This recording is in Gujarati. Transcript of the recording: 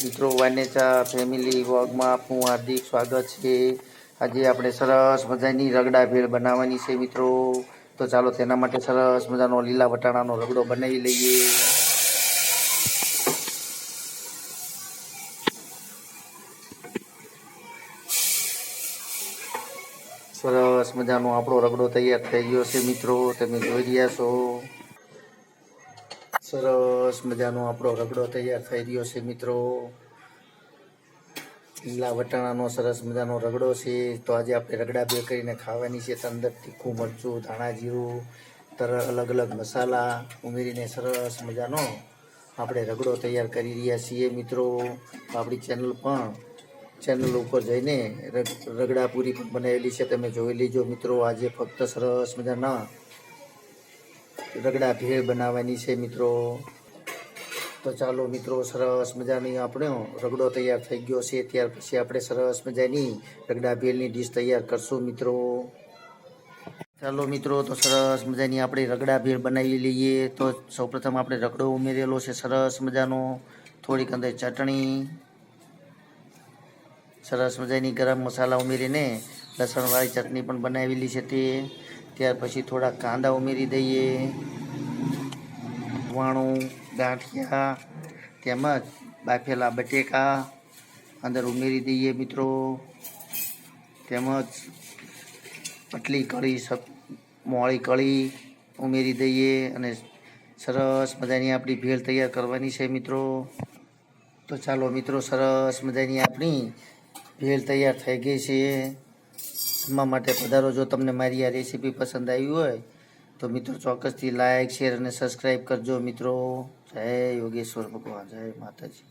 મિત્રો, વાનેચા ફેમિલી વ્લોગમાં આપનું હાર્દિક સ્વાગત છે। આજે આપણે સરસ મજાની રગડા ભેળ બનાવવાની છે મિત્રો। તો ચાલો તેના માટે સરસ મજાનો લીલા વટાણાનો રગડો બનાવી લઈએ। સરસ મજાનો આપણો રગડો તૈયાર થઈ ગયો છે મિત્રો, તમે જોઈ રહ્યા છો। સરસ મજાનો આપણો રગડો તૈયાર થઈ ગયો છે મિત્રો। લીલા વટાણાનો સરસ મજાનો રગડો છે। તો આજે આપણે રગડા ભેળ કરીને ખાવાની છે। તો અંદર તીખું મરચું, ધાણા જીરું, અલગ અલગ મસાલા ઉમેરીને સરસ મજાનો આપણે રગડો તૈયાર કરી રહ્યા છીએ મિત્રો। તો આપણી ચેનલ ઉપર જઈને રગડા પૂરી પણ બનાવેલી છે, તમે જોઈ લેજો મિત્રો। આજે ફક્ત સરસ મજાના રગડા ભેળ બનાવવાની છે મિત્રો। તો ચાલો મિત્રો, સરસ મજાની આપણો રગડો તૈયાર થઈ ગયો છે। ત્યાર પછી આપણે સરસ મજાની રગડા ભેળની ડીશ તૈયાર કરશું મિત્રો। ચાલો મિત્રો, તો સરસ મજાની આપણે રગડા ભેળ બનાવી લઈએ। તો સૌપ્રથમ આપણે રગડો ઉમેરેલો છે સરસ મજાનો, થોડીક અંદર ચટણી, સરસ મજાની ગરમ મસાલા ઉમેરીને લસણવાળી ચટણી પણ બનાવેલી છે તે। ત્યાર પછી થોડા કાંદા ઉમેરી દઈએ, વાણું, ગાંઠિયા તેમજ બાફેલા બટેકા અંદર ઉમેરી દઈએ મિત્રો। તેમજ પતલી કળી, મોળી કળી ઉમેરી દઈએ અને સરસ મજાની આપણી ભેળ તૈયાર કરવાની છે મિત્રો। તો ચાલો મિત્રો, સરસ મજાની આપણી ભેળ તૈયાર થઈ ગઈ છે। જમવા માટે પધારો। જો તમને મારી આ રેસીપી પસંદ આવી હોય તો મિત્રો ચોક્કસથી લાઇક, શેર અને સબસ્ક્રાઈબ કરજો મિત્રો। જય યોગેશ્વર ભગવાન, જય માતાજી।